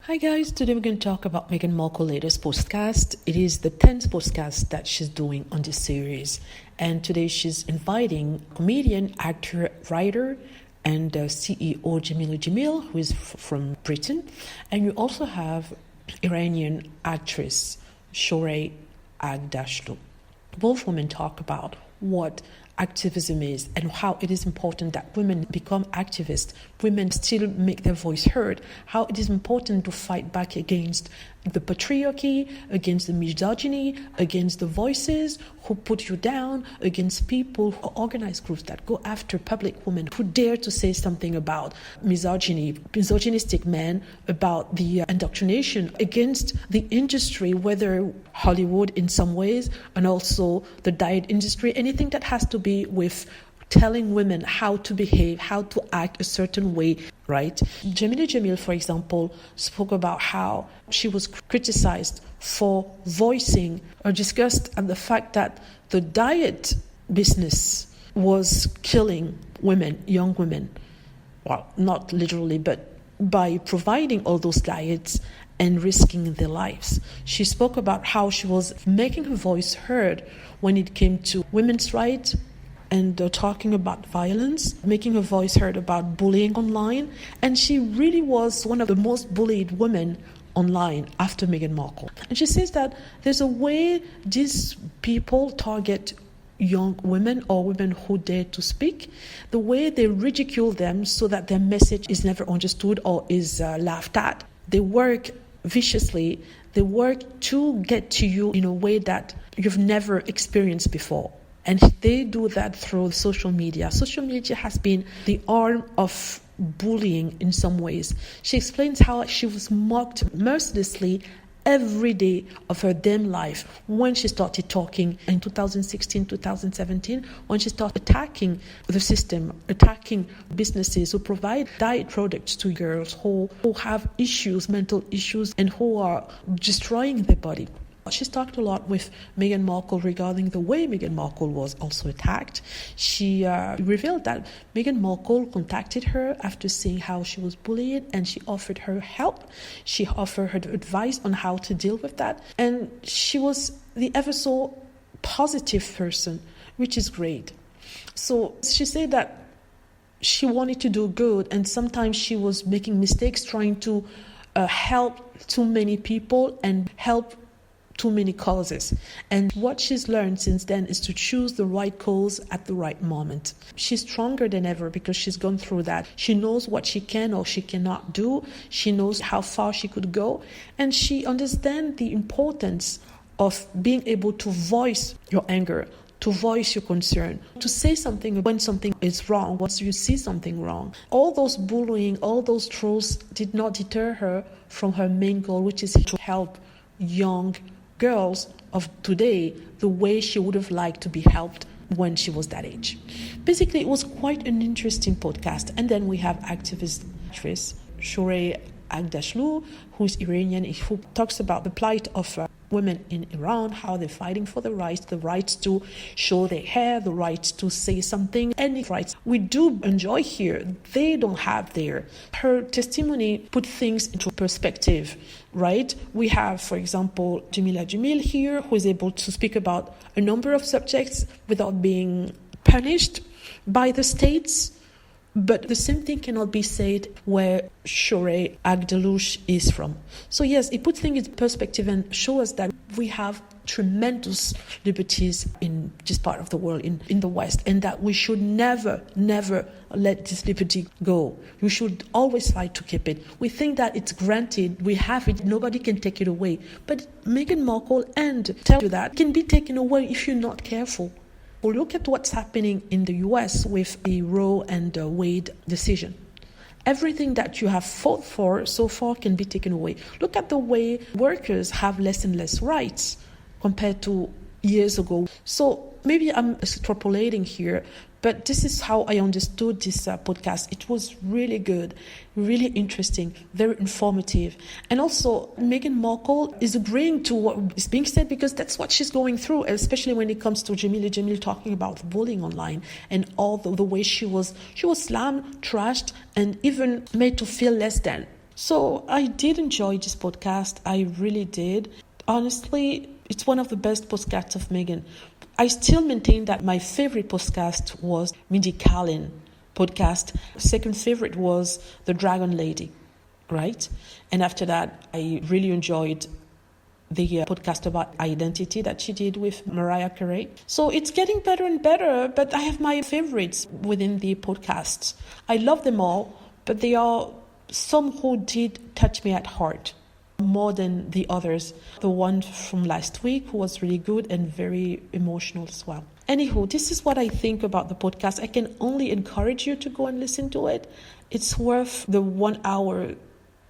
Hi guys, today we're going to talk about Meghan Markle's latest podcast. It is the 10th podcast that she's doing on this series. And today she's inviting comedian, actor, writer, and CEO Jamil, who is from Britain. And you also have Iranian actress Shohreh Aghdashloo. Both women talk about what activism is and how it is important that women become activists, women still make their voice heard, how it is important to fight back against the patriarchy, against the misogyny, against the voices who put you down, against people who organize groups that go after public women who dare to say something about misogyny, misogynistic men, about the indoctrination against the industry, whether Hollywood in some ways, and also the diet industry, anything that has to be with telling women how to behave, how to act a certain way, right? Jamil, for example, spoke about how she was criticized for voicing or discussed at the fact that the diet business was killing women, young women. Well, not literally, but by providing all those diets and risking their lives. She spoke about how she was making her voice heard when it came to women's rights, and talking about violence, making her voice heard about bullying online. And she really was one of the most bullied women online after Meghan Markle. And she says that there's a way these people target young women or women who dare to speak, the way they ridicule them so that their message is never understood or is laughed at. They work viciously, they work to get to you in a way that you've never experienced before. And they do that through social media. Social media has been the arm of bullying in some ways. She explains how she was mocked mercilessly every day of her damn life when she started talking in 2016, 2017, when she started attacking the system, attacking businesses who provide diet products to girls who have issues, mental issues, and who are destroying their body. She's talked a lot with Meghan Markle regarding the way Meghan Markle was also attacked. She revealed that Meghan Markle contacted her after seeing how she was bullied, and she offered her help. She offered her advice on how to deal with that. And she was the ever so positive person, which is great. So she said that she wanted to do good, and sometimes she was making mistakes trying to help too many people and help too many causes. And what she's learned since then is to choose the right cause at the right moment. She's stronger than ever because she's gone through that. She knows what she can or she cannot do. She knows how far she could go. And she understands the importance of being able to voice your anger, to voice your concern, to say something when something is wrong, once you see something wrong. All those bullying, all those trolls did not deter her from her main goal, which is to help young girls of today the way she would have liked to be helped when she was that age. Basically, it was quite an interesting podcast. And then we have activist actress Shohreh Aghdashloo, who is Iranian, who talks about the plight of women in Iran, how they're fighting for the rights to show their hair, the rights to say something, any rights we do enjoy here, they don't have there. Her testimony put things into perspective, right? We have, for example, Jamil here, who is able to speak about a number of subjects without being punished by the states. But the same thing cannot be said where Shohreh Aghdashloo is from. So yes, it puts things in perspective and shows us that we have tremendous liberties in this part of the world, in the West, and that we should never let this liberty go. We should always fight to keep it. We think that it's granted, we have it, nobody can take it away. But Meghan Markle and tell you that it can be taken away if you're not careful. Or look at what's happening in the US with the Roe and Wade decision. Everything that you have fought for so far can be taken away. Look at the way workers have less and less rights compared to years ago. So maybe I'm extrapolating here, but this is how I understood this podcast. It was really good, really interesting, very informative. And also, Meghan Markle is agreeing to what is being said because that's what she's going through, especially when it comes to Jamil talking about bullying online and all the way she was slammed, trashed, and even made to feel less than. So I did enjoy this podcast. I really did. Honestly, it's one of the best podcasts of Meghan. I still maintain that my favorite podcast was Mindy Kaling podcast. Second favorite was The Dragon Lady, right? And after that, I really enjoyed the podcast about identity that she did with Mariah Carey. So it's getting better and better, but I have my favorites within the podcasts. I love them all, but they are some who did touch me at heart more than the others. The one from last week was really good and very emotional as well. Anywho, this is what I think about the podcast. I can only encourage you to go and listen to it. It's worth the 1 hour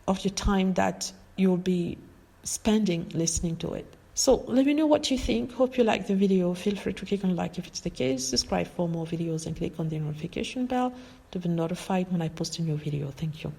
of your time that you'll be spending listening to it. So let me know what you think. Hope you like the video. Feel free to click on like if it's the case. Subscribe for more videos and click on the notification bell to be notified when I post a new video. Thank you.